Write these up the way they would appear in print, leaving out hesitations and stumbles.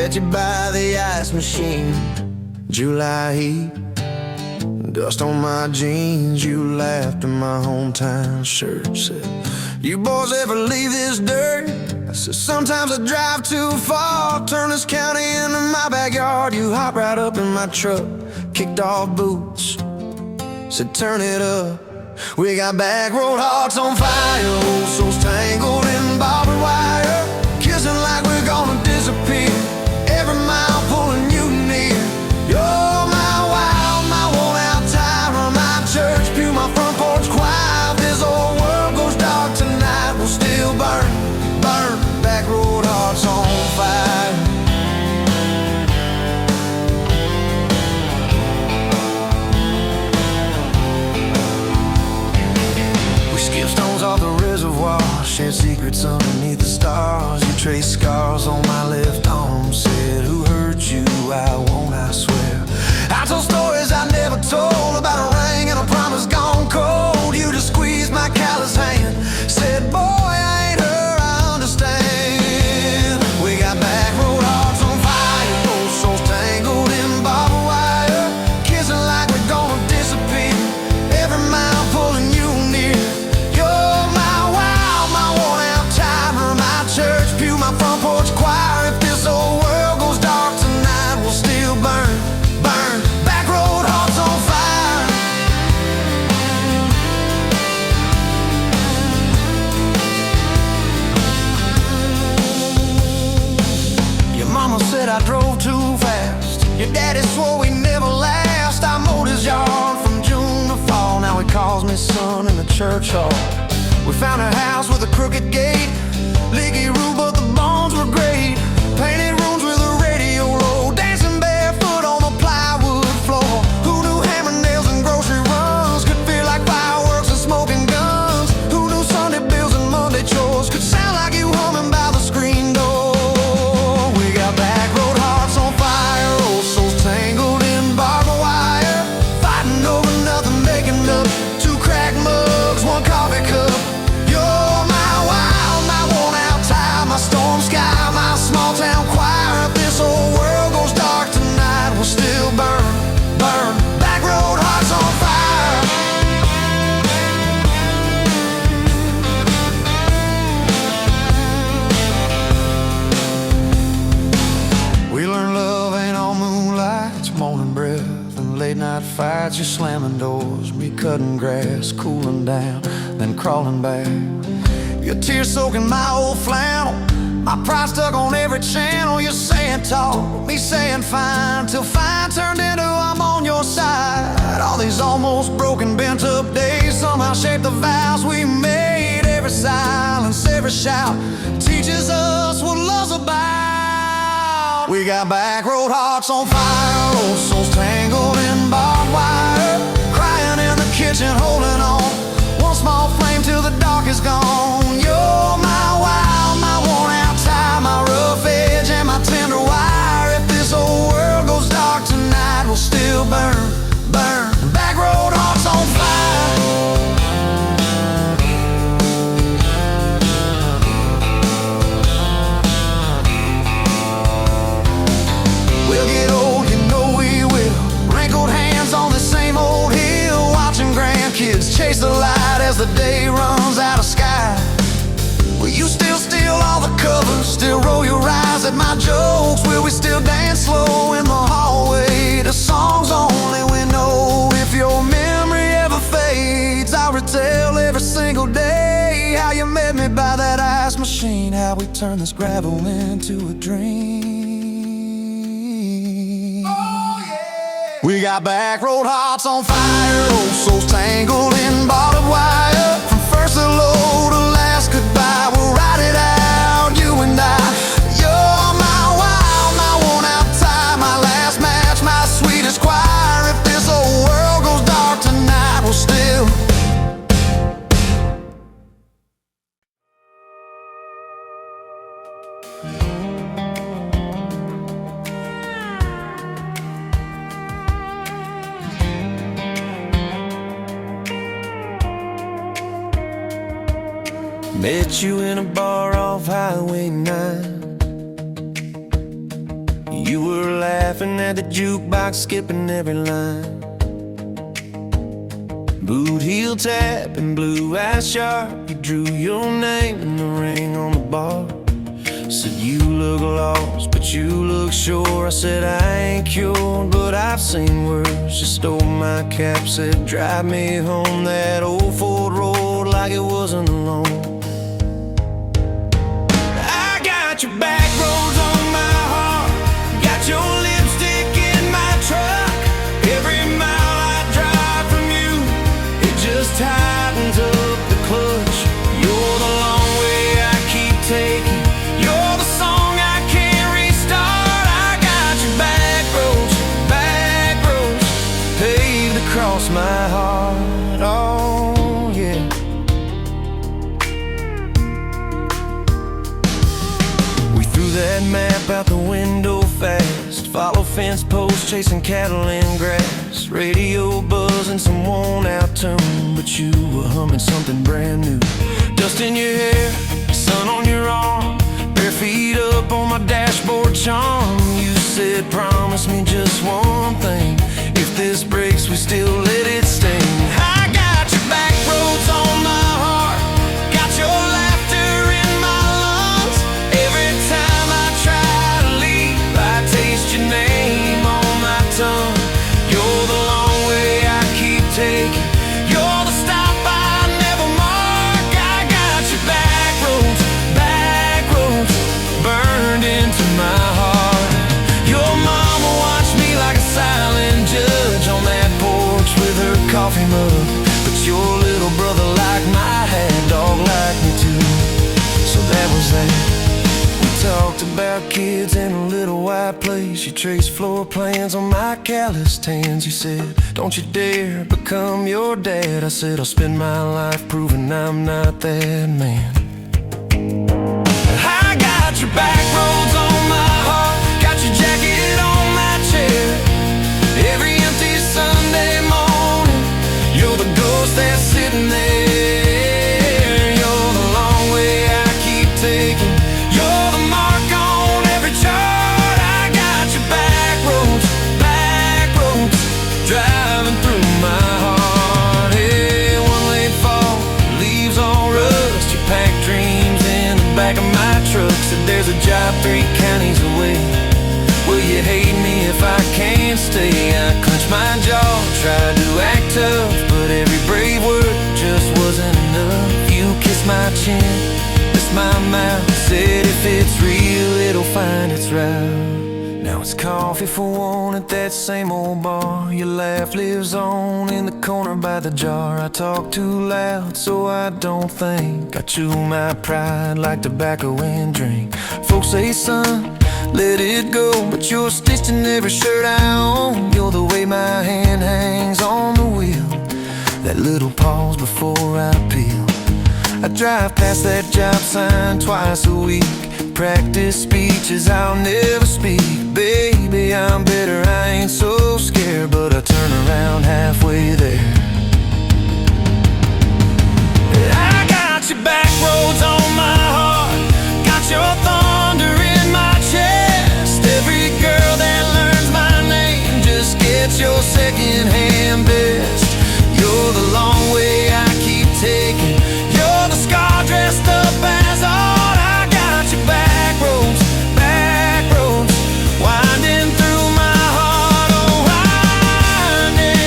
Met you by the ice machine, July heat, dust on my jeans. You laughed in my hometown shirt. Said, you boys ever leave this dirt? I said, sometimes I drive too far. Turn this county into my backyard. You hop right up in my truck, kicked off boots, said turn it up. We got back road hearts on fire, old souls tangled in barbed wire, kissing like we're gonna disappear, every mile pulling you near. You're my wild, my worn out tyrant, my church pew, my front porch choir. If this old world goes dark tonight, we'll still burn, burn, back road hearts on fire. Stones off the reservoir, shared secrets underneath the stars. You traced scars on my left arm, said who hurt you, I won't, I swear. I told stories I never told, about a ring and a promise gone cold. You just squeezed my callous hand, said boy I ain't her, I understand. We got back road hearts on fire, old souls tangled in barbed wire, kissing like we're gonna disappear, every mile pulling you near. Church pew, my front porch choir. If this old world goes dark tonight, we'll still burn, burn, back road hearts on fire. Your mama said I drove too fast, your daddy swore we never last. I mowed his yard from June to fall, now he calls me son in the church hall. We found a house with a crooked gate, leaky roof, but the bones were great. Painted rooms with a radio low, dancing barefoot on the plywood floor. Who knew hammer nails and grocery runs could feel like fireworks and smoking guns? Who knew Sunday bills and Monday chores could sound like you humming by the screen door? We got back road hearts on fire, old souls tangled in barbed wire, fighting over nothing, making up two cracked mugs, one coffee cup. My storm sky, my small town choir. If this old world goes dark tonight, we'll still burn, burn, back road hearts on fire. We learned love ain't all moonlight, it's morning breath and late night fights. You're slamming doors, me cutting grass, cooling down, then crawling back. Your tears soaking my old flannel, my pride stuck on every channel. You're saying talk, me saying fine, till fine turned into I'm on your side. All these almost broken, bent up days somehow shaped the vows we made. Every silence, every shout teaches us what love's about. We got back road hearts on fire, old souls tangled in barbed wire, crying in the kitchen, holding on. One small flame till the dark is gone. You're my wild, my worn out tie, my rough edge and my tender wire. If this old world goes dark tonight, we'll still burn, burn, back road hearts on fire. We'll get old, you know we will, wrinkled hands on the same old hill, watching grandkids chase the light as the day runs out of sky. Will you still steal all the covers, still roll your eyes at my jokes? Will we still dance slow in the hallway to songs only we know? If your memory ever fades, I'll retell every single day how you met me by that ice machine, how we turned this gravel into a dream. Oh, yeah. We got back road hearts on fire, old souls tangled in barbed wire. From first hello to last goodbye, we'll ride it out, you and I. You're my wild, my worn out tie, my last match, my sweetest choir. If this old world goes dark tonight, we'll still. Met you in a bar off Highway 9. You were laughing at the jukebox, skipping every line. Boot heel tap and blue eyes sharp. You drew your name in the ring on the bar. Said you look lost, but you look sure. I said I ain't cured, but I've seen worse. You stole my cap, said drive me home that old Ford road like it wasn't alone. I got your back roads on my heart, got your lipstick in my truck. Every mile I drive from you, it just tightens up the clutch. You're the long way I keep taking. You're the song I can't restart. I got your back roads paved across my heart. Oh yeah. We threw that map out the window fast, follow fence posts, chasing cattle in grass. Radio buzzing some worn out tune, but you were humming something brand new. Dust in your hair, sun on your arm, bare feet up on my dashboard charm. You said promise me just one thing, if this breaks we still let it sting. I got your back roads on my heart, got your laughter in my lungs. Every time I try to leave, I taste your name on my tongue. You're the long way I keep taking, you're the stop I never mark. I got your back roads burned into my heart. Your mama watched me like a silent judge on that porch with her coffee mug, but your little brother liked my hat, dog liked me too. So that was that. We talked about kids in a little white place. You traced floor plans on my calloused hands. You said, don't you dare become your dad. I said, I'll spend my life proving I'm not that man. I got your back roads on my heart, got your jacket on my chair. Every empty Sunday morning, you're the ghost that's sitting there. You're the long way I keep taking, you're the mark on every chart. I got your back roads driving through my heart. Hey, one late fall, leaves all rust. You pack dreams in the back of my truck. Said there's a job 3 counties away. Will you hate me if I can't stay? I clench my jaw, tried to act tough, but every brave word just wasn't enough. You kissed my chin, missed my mouth, said if it's real, it'll find its route. Now it's coffee for one at that same old bar. Your laugh lives on in the corner by the jar. I talk too loud so I don't think, I chew my pride like tobacco and drink. Folks say son, let it go, but you're stitched in every shirt I own. You're the way my hand hangs on the wheel, that little pause before I peel. I drive past that job sign twice a week, practice speeches I'll never speak. Baby, I'm better, I ain't so scared, but I turn around halfway there. I got your back roads on my heart, got your thunder in my chest. Every girl that learns my name just gets your second-hand best. You're the long way I keep taking, you're the scar dressed up as art. I got your back roads winding through my heart. Oh, winding.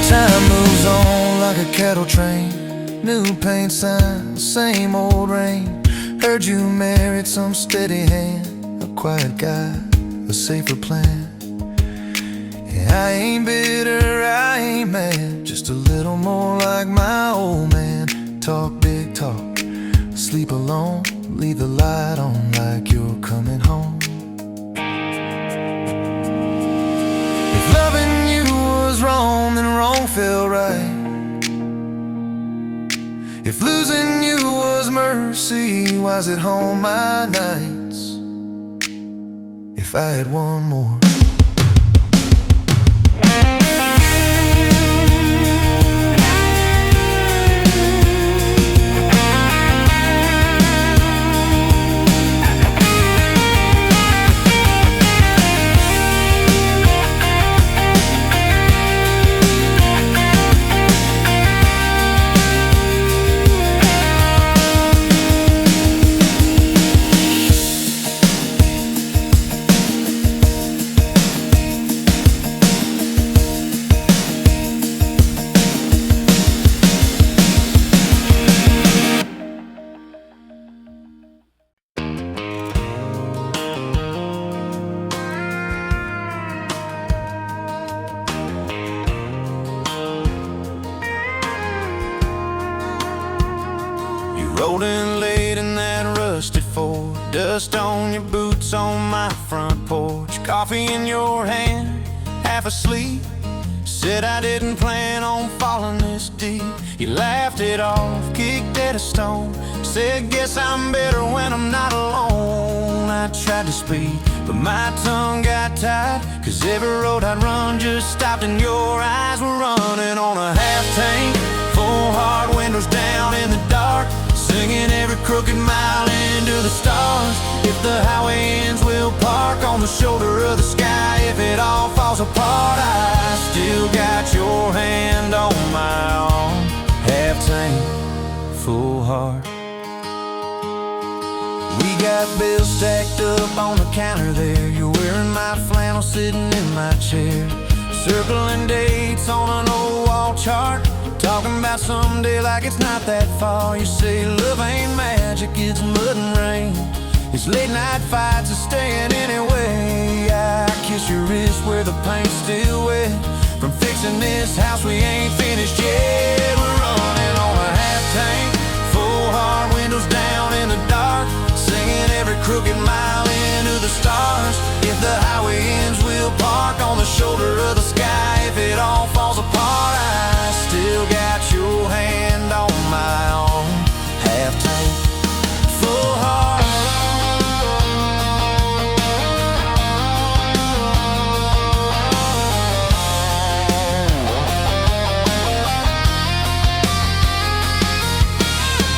Time moves on like a cattle train, new paint sign, same old rain. Heard you married some steady hand, a quiet guy, a safer plan. Yeah, I ain't bitter, I ain't mad, just a little more like my old man. Talk big talk, sleep alone, leave the light on like you're coming home. If loving you was wrong, then wrong felt right. If losing you was mercy, why's it home my nights? If I had one more. your boots on my front porch, coffee in your hand, half asleep. Said I didn't plan on falling this deep. You laughed it off, kicked at a stone. Said guess I'm better when I'm not alone. I tried to speak, but my tongue got tied, 'cause every road I'd run just stopped and your eyes were running on a half tank, full hard, windows down in the dark, singing every crooked mile into the stars. If the highway ends, we'll park on the shoulder of the sky. If it all falls apart, I still got your hand on my arm. Half tank, full heart. We got bills stacked up on the counter there. You're wearing my flannel, sitting in my chair, circling dates on an old wall chart, talking about someday like it's not that far. You say love ain't magic, it's mud and rain. It's late night fights are staying anyway. I kiss your wrist where the paint's still wet from fixing this house we ain't finished yet. We're running on a half tank, full hard, windows down in the dark, singing every crooked mile into the stars. If the highway ends, we'll park on the shoulder of the sky. If it all falls apart, I still got your hand on my arm. Half tank, full heart.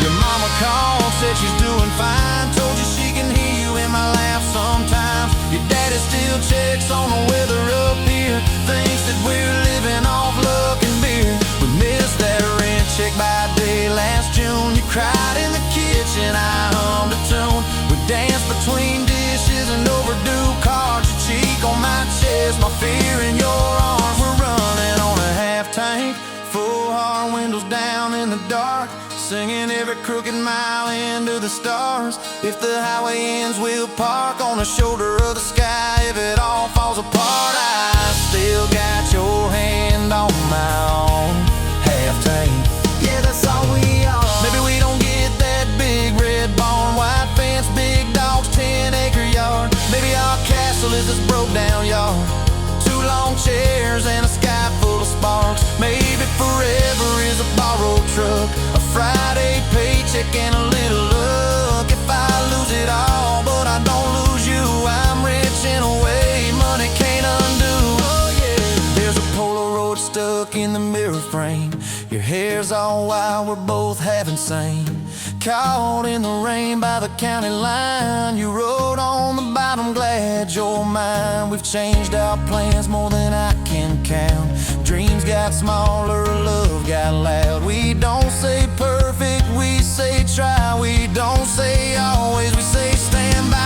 Your mama called, said she's doing fine, told you she can hear you in my laugh sometimes. Your daddy still checks on the weather up here, thinks that we're living off luck and beer. We missed that rent check by day last June. You cried in the kitchen, I hummed a tune. We danced between dishes and overdue cards. Your cheek on my chest, my fear in your arms. We're running on a half tank, full hard, windows down in the dark, singing every crooked mile into the stars. If the highway ends, we'll park on the shoulder of the sky. If it all falls apart, I still got your hand on my arm. Half tank, yeah, that's all we are. Maybe we don't get that big red barn, white fence, big dogs, 10-acre yard. Maybe our castle is this broke down yard, two long chairs and a sky full of sparks. Maybe forever is a borrowed truck, a Friday paycheck and a little luck. If I lose it all, but I don't lose you, I'm rich in a way money can't undo. Oh yeah, there's a Polaroid stuck in the mirror frame. Your hair's all wild, we're both half insane. Caught in the rain by the county line, you wrote on the bottom, glad you're mine. We've changed our plans more than I can count. Dreams got smaller, love got loud. We don't say perfect, we say try. We don't say always, we say stand by.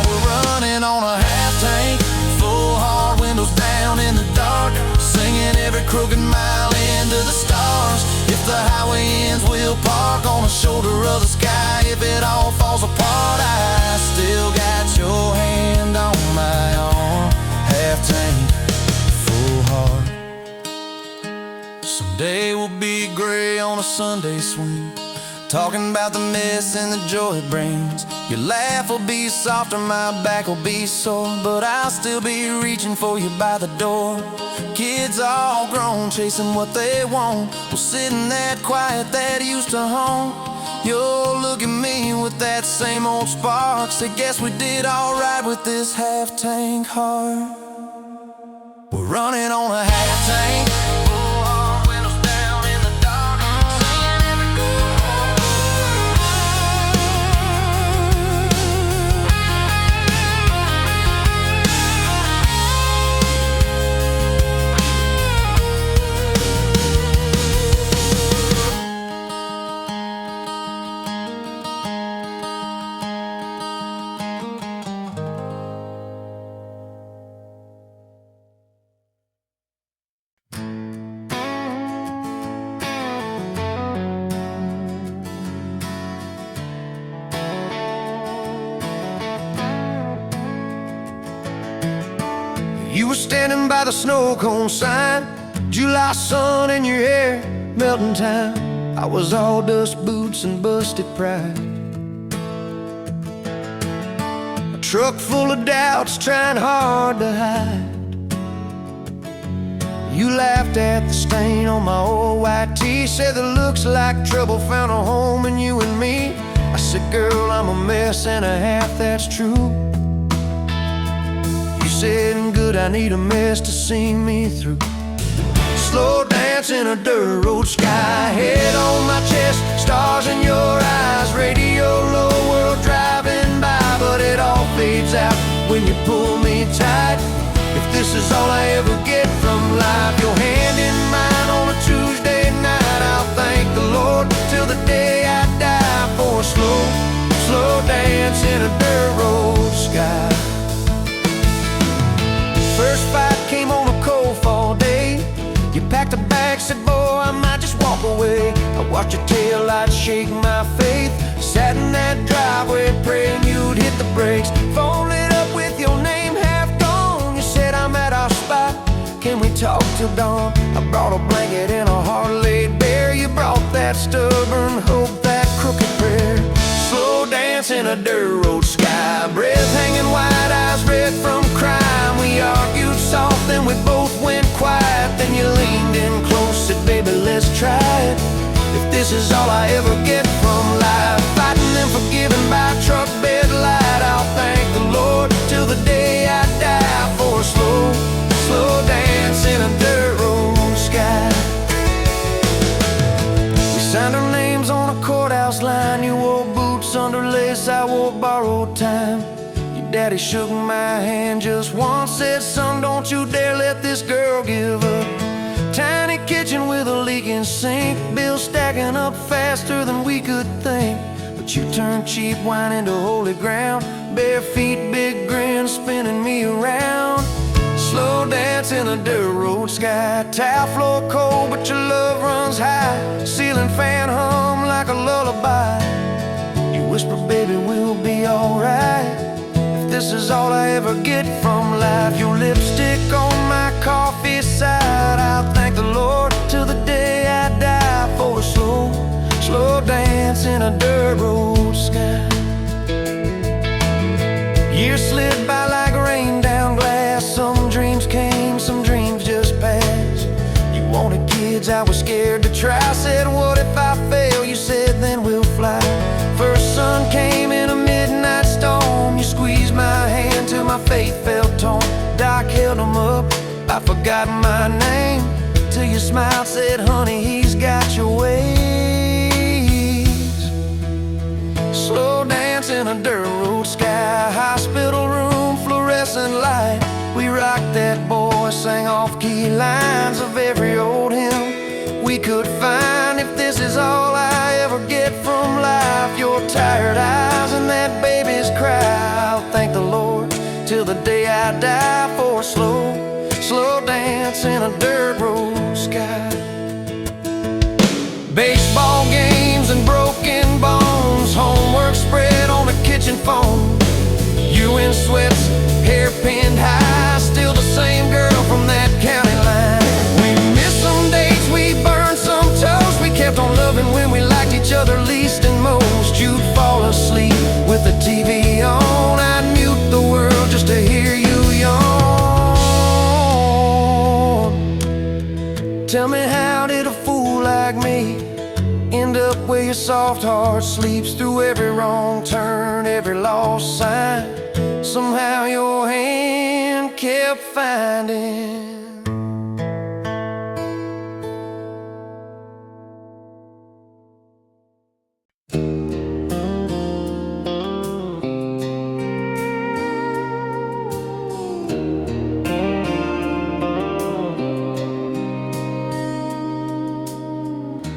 We're running on a half tank, full hard, windows down in the dark, singing every crooked mile into the stars. If the highway ends, we'll park on the shoulder of the sky. If it all falls apart, I still got your hand on my arm. Half tank, full heart. Someday we'll be gray on a Sunday swing, talking about the mess and the joy it brings. Your laugh will be softer, my back will be sore, but I'll still be reaching for you by the door. Kids all grown, chasing what they want, we'll sit in that quiet that used to haunt. You'll look at me with that same old spark, say guess we did alright with this half tank heart. We're running on a half tank, full hard, windows down in the dark, singing every You were standing by the snow cone sign, July sun in your hair, melting time. I was all dust boots and busted pride. truck full of doubts, trying hard to hide. You laughed at the stain on my old white tee, said that looks like trouble found a home in you and me. I said, girl, I'm a mess and a half, that's true. You said, good, I need a mess to see me through. Slow dance in a dirt road sky, head on my chest, stars in your eyes, radio low, world driving by, but it all fades out when you pull me tight. If this is all I ever get from life, your hand in mine on a Tuesday night, I'll thank the Lord till the day I die for a slow, slow dance in a dirt road sky. First fight came on a cold fall day. You packed a bag, said, boy, I might just walk away. I watched your taillights shake my faith, sat in that driveway praying you'd hit the brakes. Phone lit up with your name half gone. You said, I'm at our spot, can we talk till dawn? I brought a blanket and a heart laid bare. You brought that stubborn hope, that crooked prayer. Slow dance in a dirt road sky, breath hanging wide, eyes red from crime. We argued soft, then we both went quiet. Then you leaned in close, said, baby, let's try it. If this is all I ever get from life, fighting and forgiving by truck bed light, I'll thank the Lord till the day I die for a slow, slow dance in a dirt road sky. We signed our names on a courthouse line. You wore boots under lace, I wore borrowed time. Your daddy shook my hand just once, said, son, don't you dare let this girl give up. Tiny kitchen with a leaking sink, bills stacking up faster than we could think. But you turned cheap wine into holy ground, bare feet, big grin, spinning me around. Slow dance in a dirt road sky, tile floor cold, but your love runs high. Ceiling fan hum like a lullaby. You whisper, baby, we'll be alright. If this is all I ever get from life, your lipstick on my coffee side, I'll thank the Lord till the day I die for a slow, slow dance in a dirt road sky. Years slid by like rain down glass. Some dreams came, some dreams just passed. You wanted kids, I was scared to try. Said, what if I fail? You said, then we'll fly. First sun came in a midnight storm. You squeezed my hand till my faith felt torn. Doc held him up, I forgot my name, till you smiled, said, honey, he's got your ways. Slow dance in a dirt road sky, hospital room, fluorescent light. We rocked that boy, sang off-key lines of every old hymn we could find. If this is all I ever get from life, your tired eyes and that baby's cry, I'll thank the Lord till the day I die for a slow, slow dance in a dirt road sky. Baseball games and broken bones, homework spread on the kitchen phone. You in sweats, hair pinned high, still the same girl from that county line. We missed some dates, we burned some toast. We kept on loving when we liked each other least and most. You'd fall asleep with the TV on, I'd mute the world just to hear you yawn. Tell me, how did a fool like me end up where your soft heart sleeps through every wrong turn, every lost sign? Somehow your hand kept finding.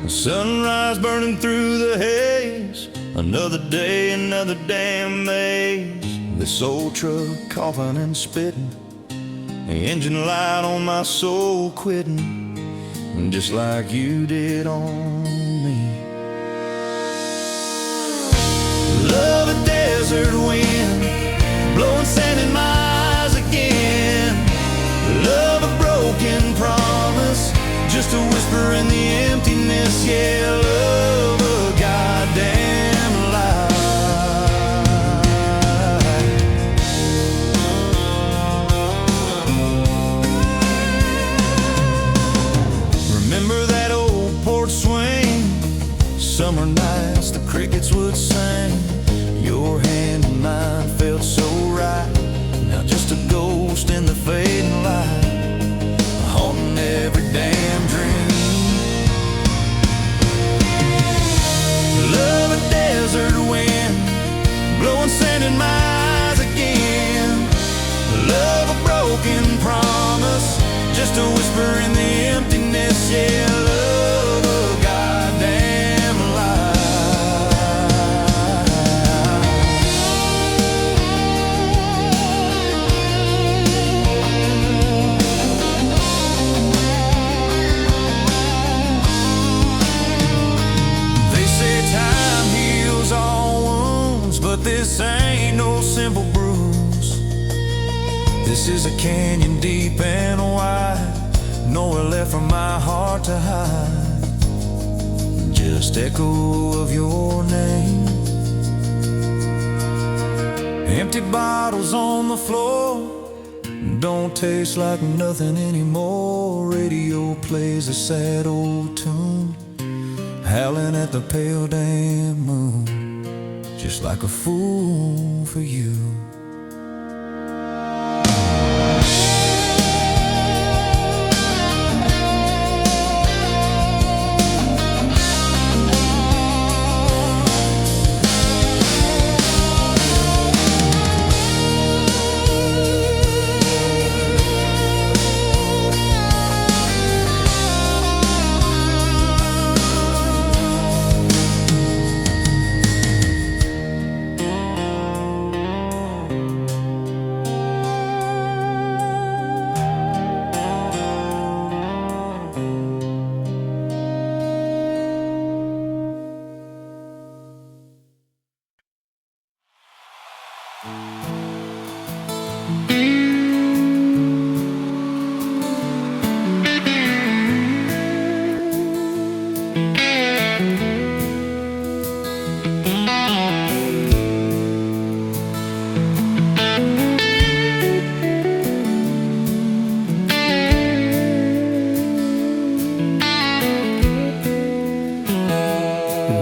Sunrise burning through the haze, another day, another damn maze. This old truck coughing and spitting, the engine light on my soul quitting, just like you did on me. Love a desert wind, blowing sand in my eyes again. Love a broken promise, just a whisper in the emptiness. Yeah, love a goddamn lie. in my eyes again. The love a broken promise, just a whisper in the emptiness. Yeah, love a goddamn lie. They say time heals all wounds, but this ain't no simple bruise. This is a canyon deep and wide, nowhere left for my heart to hide. Just echo of your name. Empty bottles on the floor, don't taste like nothing anymore. Radio plays a sad old tune, howling at the pale damn moon, just like a fool for you.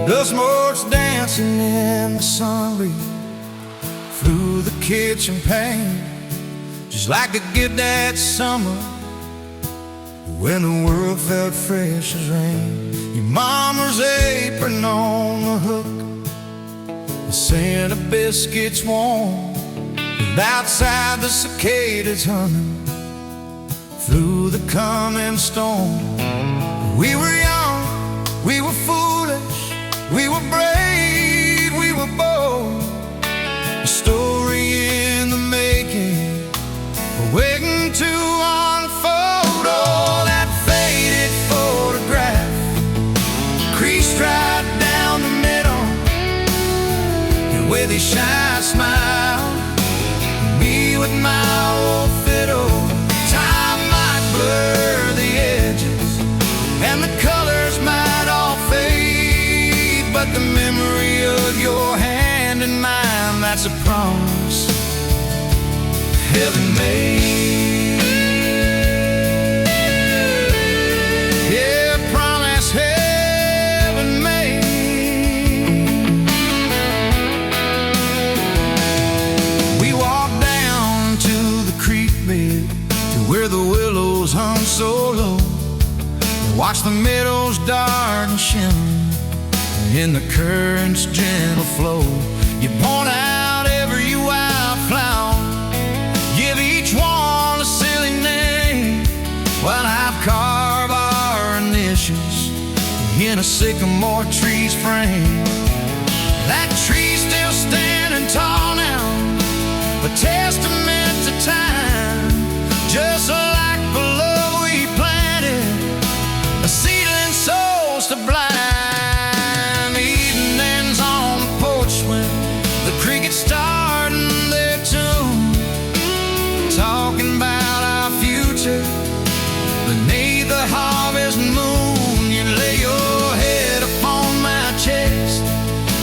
Dust motes dancing in the sun breeze through the kitchen pane, just like a gift that summer when the world felt fresh as rain. Your mama's apron on the hook, the scent of biscuits warm, and outside the cicadas humming through the coming storm. We were young, we were foolish, we were brave, we were bold. A story in the making, waiting to unfold. Oh, that faded photograph, creased right down the middle, and with a shy smile, me with my old fiddle. Time might blur the edges, and the colors might all fade, but the memory of your hand in mine, that's a promise heaven made. Yeah, promise heaven made. We walked down to the creek bed, to where the willows hung so low, watch the meadows dark and shimmer in the current's gentle flow. You point out every wildflower, give each one a silly name, while I carve our initials in a sycamore tree's frame. That tree's still standing tall now, a testament to time, just like the love we planted, a seedling souls to blind. Evenings on the porch when the crickets starting their tune, talking about our future beneath the harvest moon. You lay your head upon my chest,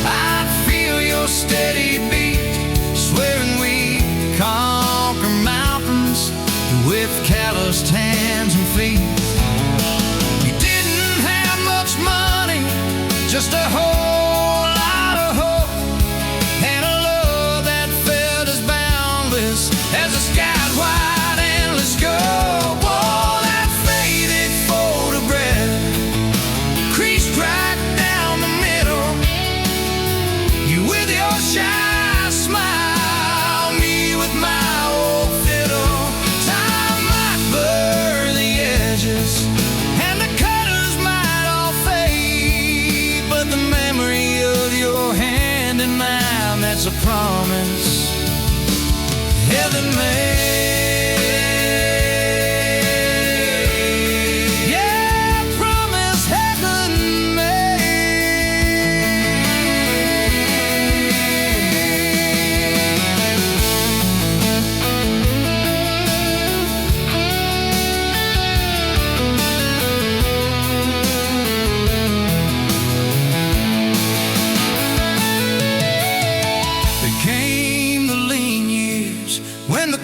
I'd feel your steady beat, swearing we could conquer mountains with calloused hands and feet. You didn't have much money, just a whole lot of hope, and a love promise heaven made. Yeah, promise heaven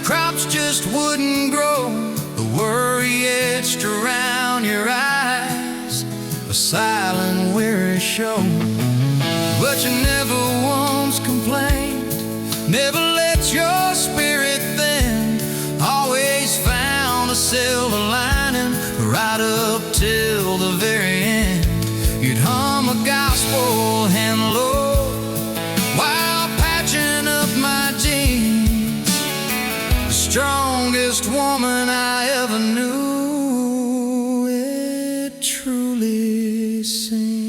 crops just wouldn't grow, the worry etched around your eyes, a silent weary show. But you never once complained, never let your spirit thin, always found a silver lining right up till the very end. You'd hum a gospel hand low while patching up my jeans. Strongest woman I ever knew, it truly sings.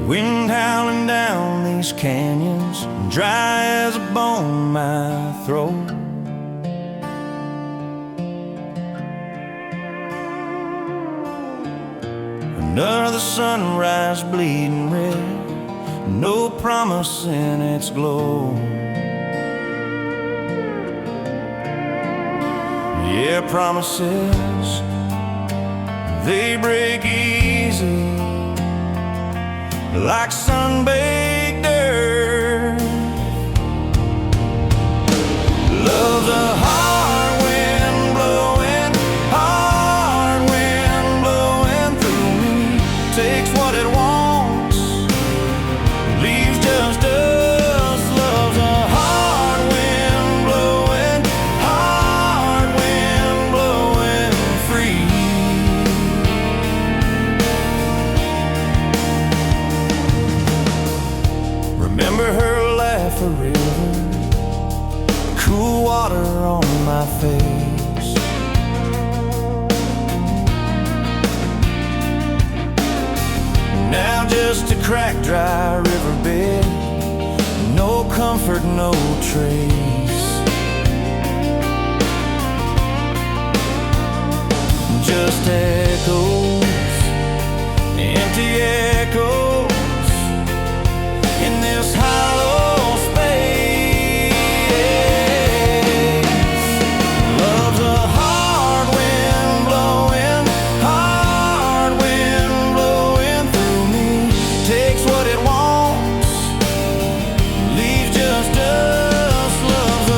Wind howling down these canyons, dry as a bone in my throat. Another sunrise bleeding red, no promise in its glow. Yeah, promises, they break easy like sun-baked earth. Love's a hard wind blowing, hard wind blowing through me. Takes what it wants, leaves just us. Love's a hard wind blowing, hard wind blowing free. Remember her laugh a river, cool water on my face. Now just a cracked, dry riverbed, no comfort, no trace. Just echoes, empty echoes in this hollow space. Love's a hard wind blowing, hard wind blowing through me. Takes what it wants, leaves just us. Love's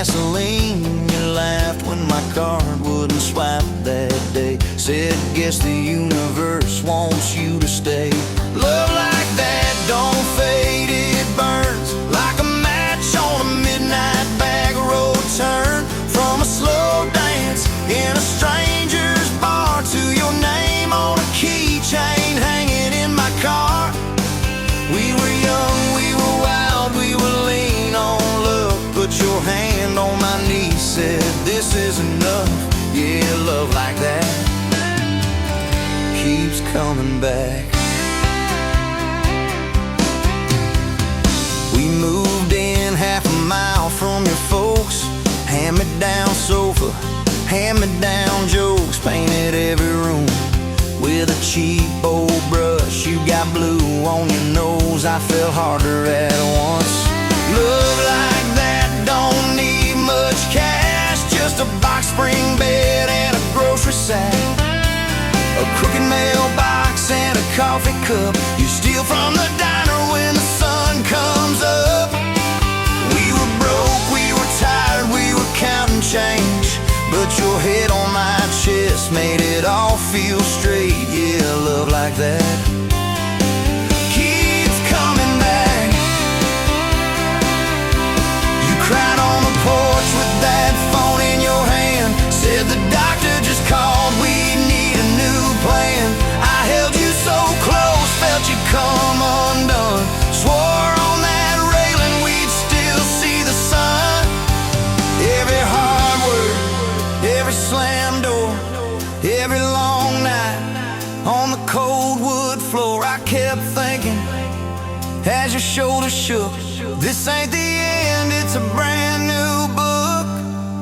gasoline. You laughed when my card wouldn't swipe that day. Said, guess the universe wants you to stay. Love like that don't fade, it burns like a match on a midnight back road turn. From a slow dance in a stranger's bar to your name on a keychain hanging in my car. We were young, we were wild, we were lean on love. Put your hand on my knee, said this is enough. Yeah, love like that keeps coming back. We moved in half a mile from your folks. Hand-me-down sofa, hand-me-down jokes. Painted every room with a cheap old brush. You got blue on your nose, I fell harder at once. Love like that don't need much cash. Just a box spring bed and a grocery sack, a crooked mailbox and a coffee cup you steal from the diner when the sun comes up. We were broke, we were tired, we were counting change, but your head on my chest made it all feel straight. Yeah, love like that keeps coming back. You cried on the porch with that phone in your hand. Said the doctor just called, we need a new plan. I held you so close, felt you come undone. Swore on that railing we'd still see the sun. Every hard word, every slam door, every long night on the cold wood floor, I kept thinking as your shoulders shook, this ain't the end, it's a brand new book.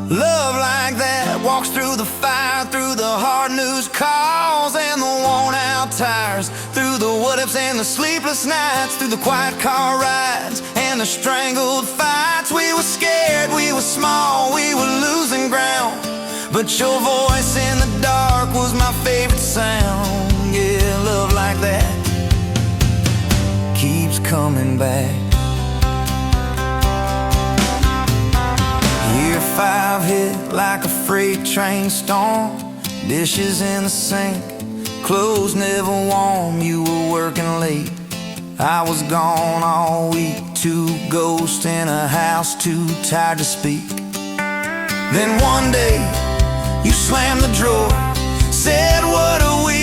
Love like that walks through the fire, through the hard news calls and the worn out tires, through the what ifs and the sleepless nights, through the quiet car rides and the strangled fights. We were scared, we were small, we were losing ground, but your voice in the dark was my favorite sound. Yeah, love like that keeps coming back. Year 5 hit like a freight train storm. Dishes in the sink, clothes never warm. You were working late, I was gone all week. 2 ghosts in a house, too tired to speak. Then one day you slammed the drawer, said what are we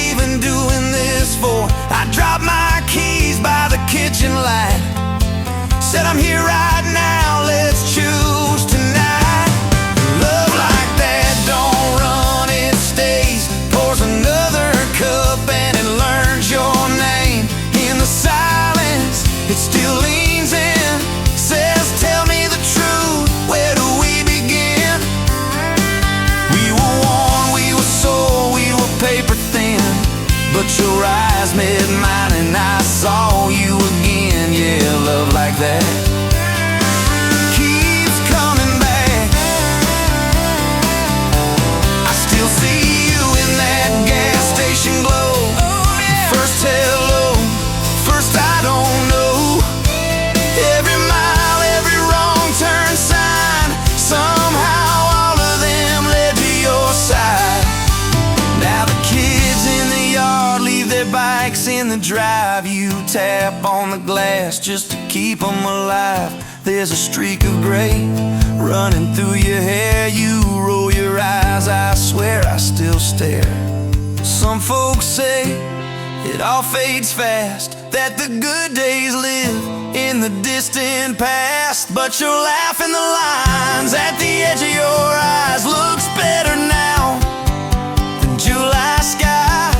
even doing this for? I dropped my keys by the kitchen light, said I'm here right now, let's choose tonight. Love like that don't run, it stays. Pours another cup and it learns your name. In the silence it still leans in, says tell me the truth, where do we begin? We were worn, we were sore, we were paper thin, but your eyes met mine and I saw you again. Yeah, love like that keeps coming back. I still see you in that gas station glow. First hello, first I don't know. Every mile, every wrong turn sign, somehow all of them led to your side. Now the kids in the yard leave their bikes in the drive. You tap on the glass just to keep them alive. There's a streak of gray running through your hair. You roll your eyes, I swear I still stare. Some folks say it all fades fast, that the good days live in the distant past, but your laugh in the lines at the edge of your eyes looks better now than July sky.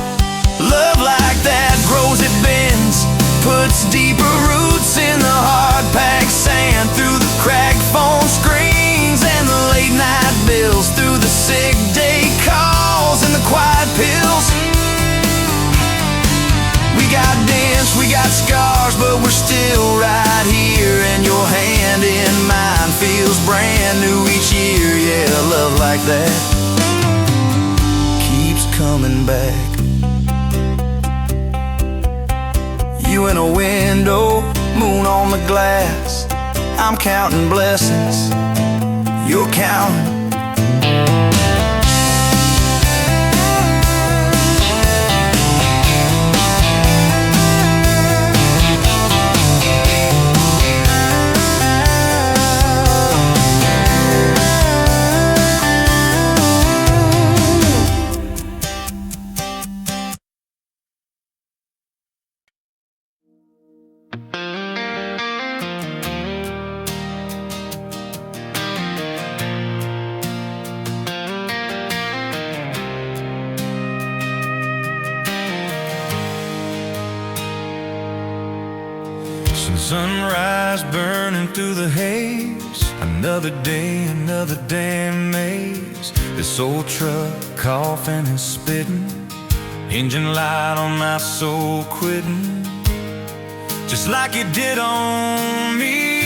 Love like that grows, it bends, puts deeper roots in the hard-packed sand, through the cracked phone screens and the late-night bills, through the sick day calls and the quiet pills. We got dents, we got scars, but we're still right here, and your hand in mine feels brand new each year. Yeah, love like that keeps coming back. You in a window, moon on the glass, I'm counting blessings you're counting. Sunrise burning through the haze, another day, another damn maze. This old truck coughing and spitting, engine light on my soul quitting, just like it did on me.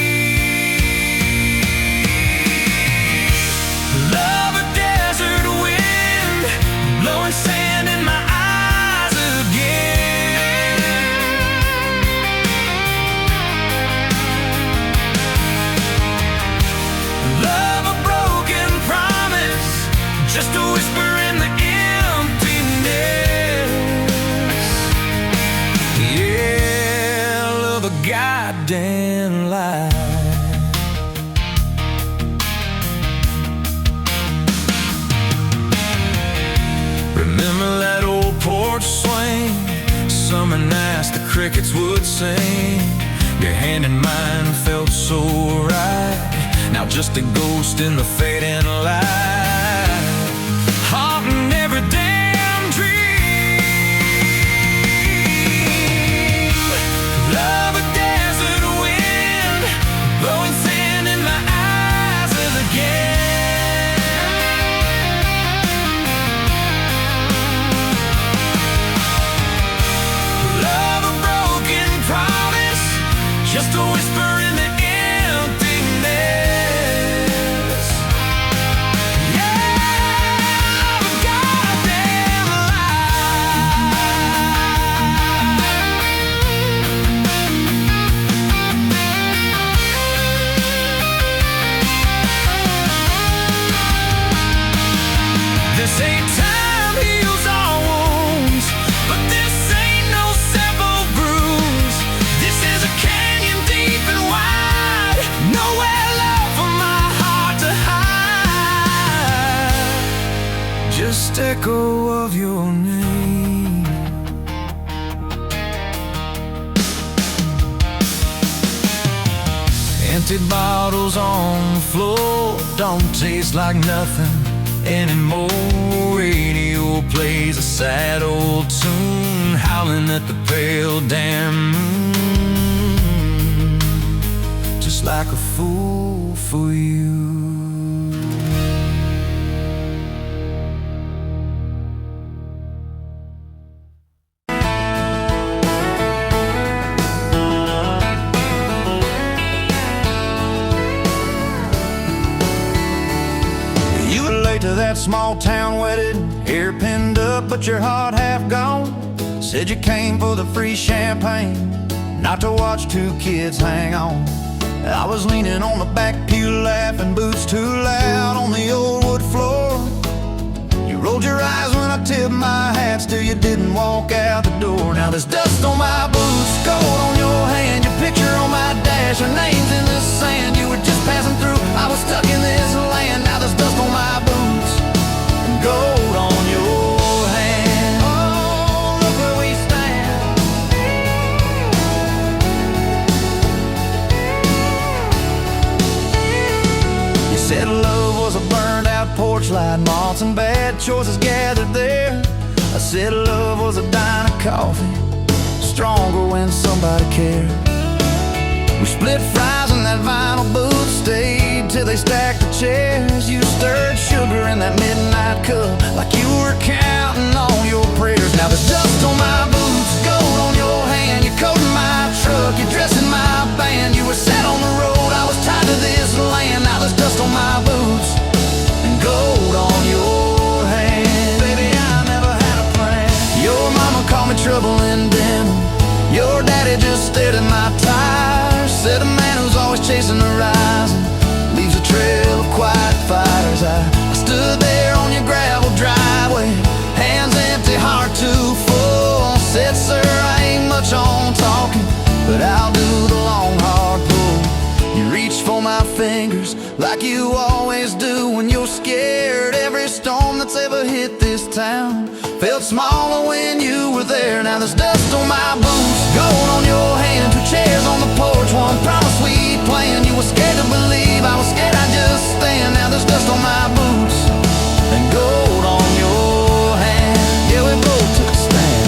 Love a desert wind, blowing sand in my eyes again. Love a broken promise, just a whisper in the emptiness. Yeah, love a goddamn lie. Remember that old porch swing, summer nights the crickets would sing. Your hand in mine felt so right, now just a ghost in the fading light, haunting every damn dream. Love a desert wind, blowing sand in my eyes again. Love a broken promise, just a whisper in the emptiness. Yeah, love a goddamn lie. This ain't time heals all wounds, but this ain't no simple bruise. This is a canyon deep and wide, nowhere left for my heart to hide. Just echo of your name. Empty bottles on the floor don't taste like nothing anymore. Radio plays a sad old tune, howling at the pale damn moon, just like a fool for you. You were late to that small town wedding, hair pinned up but your heart half gone. Said you came for the free champagne, not to watch two kids hang on. I was leaning on the back pew laughing, boots too loud on the old wood floor. You rolled your eyes when I tipped my hat, still you didn't walk out the door. Now there's dust on my boots, gold on your hand, your picture on my dash, your name's in the sand. You were just passing through, I was stuck in this land. Now there's dust on my boots, gold on your hand. Oh, look where we stand. You said love was a burned out porch light, moths and bad choices gathered there. I said love was a dime of coffee, stronger when somebody cared. We split fries in that vinyl booth, stayed till they stacked the chairs. You stirred sugar in that midnight cup like you were counting on your prayers. Now there's dust on my boots, gold on your hand, you're coating my truck, you're dressing my band. You were set on the road, I was tied to this land. Now there's dust on my boots and gold on your hand. Baby, I never had a plan. Your mama called me trouble in denim, your daddy just stared at my tires. Said a man who's always chasing the horizon leaves a trail of quiet fires. I stood there on your gravel driveway, hands empty, heart too full. Said, sir, I ain't much on talking, but I'll do the long hard pull. You reached for my fingers like you always do when you're scared. Every storm that's ever hit this town felt smaller when you were there. Now there's dust on my boots, gold on your hand, 2 chairs on the porch, one promise we planned. You were scared to believe, I was scared I'd just stand. Now there's dust on my boots and gold on your hand. Yeah, we both took a stand.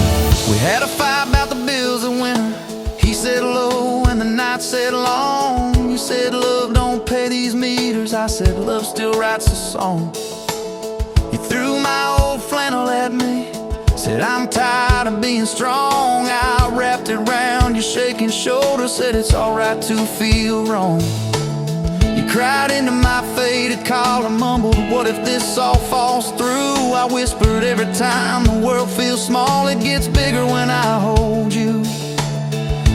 We had a fight about the bills of winter. He said low and the night said long. You said love don't pay these meters. I said love still writes a song. You threw my old flannel at me, said I'm tired of being strong. I wrapped it round your shaking shoulder, said it's alright to feel wrong. You cried into my faded collar, mumbled, what if this all falls through? I whispered, every time the world feels small, it gets bigger when I hold you.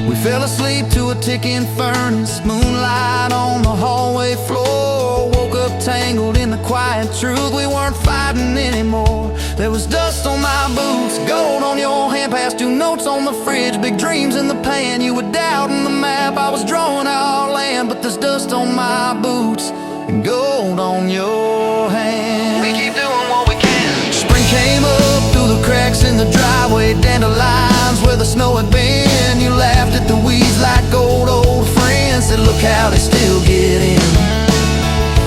We fell asleep to a ticking furnace, moonlight on the hallway floor. Woke up tangled in the quiet truth, we weren't fighting anymore. There was dust on my boots, gold on your hand, past 2 notes on the fridge, big dreams in the pan. You were doubting the map, I was drawing our land, but there's dust on my boots and gold on your hand. We keep doing what we can. Spring came up through the cracks in the driveway, dandelions where the snow had been. You laughed at the weeds like old friends, said look how they still get in.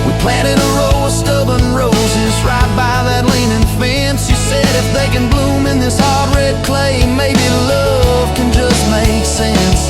We planted a row of stubborn roses right by that leaning fence. You said if they can bloom in this hard red clay, maybe love can just make sense.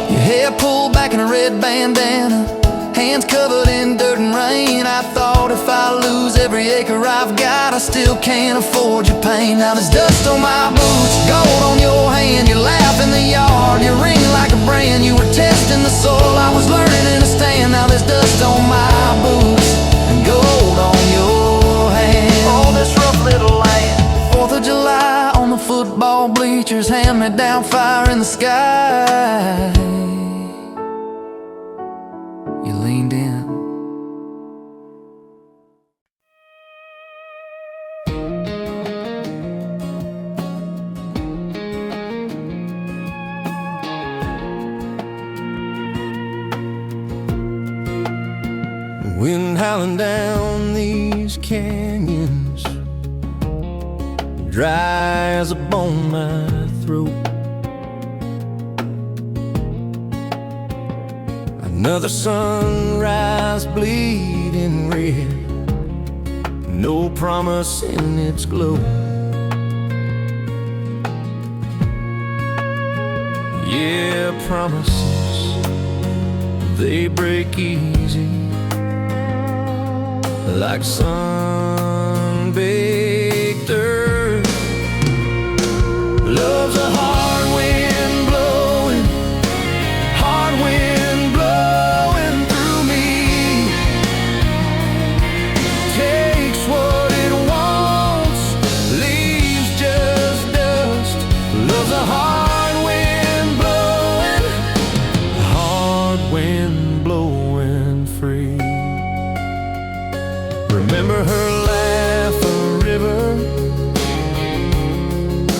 Your hair pulled back in a red bandana, hands covered in dirt and rain. I thought if I lose every acre I've got, I still can't afford your pain. Now there's dust on my boots, gold on your hand. You laugh in the yard, you ring like a brand. You were testing the soil, I was learning in a stand. Now there's dust on my boots and gold on your hand. Oh, this rough little land. 4th of July on the football bleachers, hand-me-down fire in the sky. You leaned in. Wind howling down these canyons, dry as a bone my throat. Another sunrise bleeding red, no promise in its glow. Yeah, promises, they break easy, like sun-baked earth. Love's a hard wind blowing, hard wind blowing through me. Takes what it wants, leaves just dust. Love's a hard wind blowing free. Remember her laugh, a river,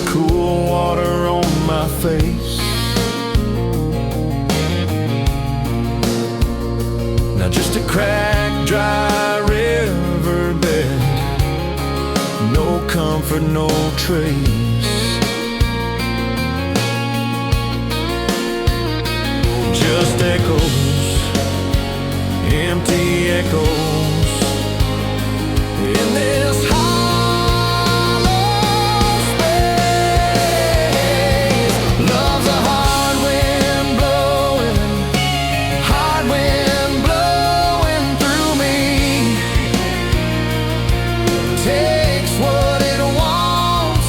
cool water on my face. Now just a cracked, dry riverbed, no comfort, no trace. Just echoes, empty echoes in this hollow space. Love's a hard wind blowing through me. Takes what it wants,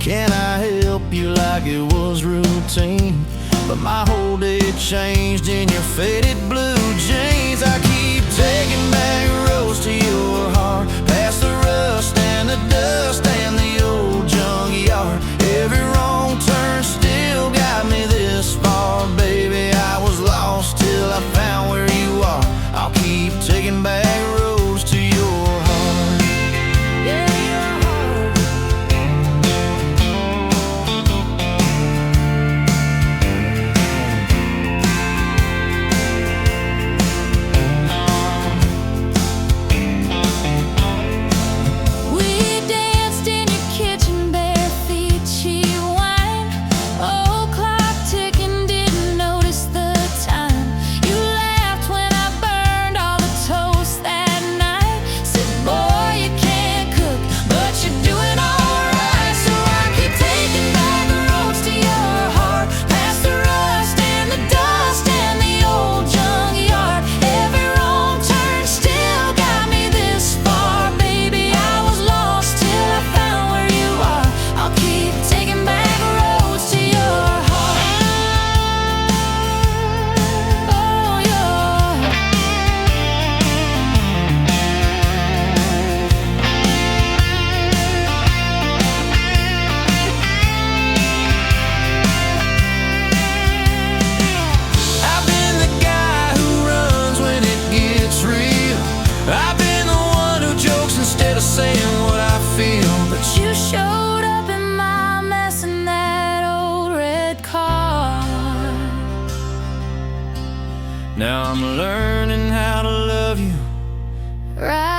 Can I help you like it was routine? But my whole day changed in your faded blue jeans. I keep taking back roads to your heart, past the rust and the dust and the old junkyard. Every wrong turn still got me this far, baby. I was lost till I found where you are. I'll keep taking back roads to your heart. Yeah, your heart. We danced in your kitchen, bare feet, cheap wine. Old clock ticking, didn't notice the time. You laughed when I burned all the toast that night. Said, boy, you can't cook, but you're doing alright. So I keep taking back the roads to your heart, past the rust and the dust and the old junkyard. Every wrong turn still got me this far, baby. I was lost till I found where you are. I'll keep taking back roads to your heart. Oh, your I've been the guy who runs when it gets real. I've been the one who jokes instead of saying what I feel. But you showed up in my mess in that old red car. Now I'm learning how to love you. Right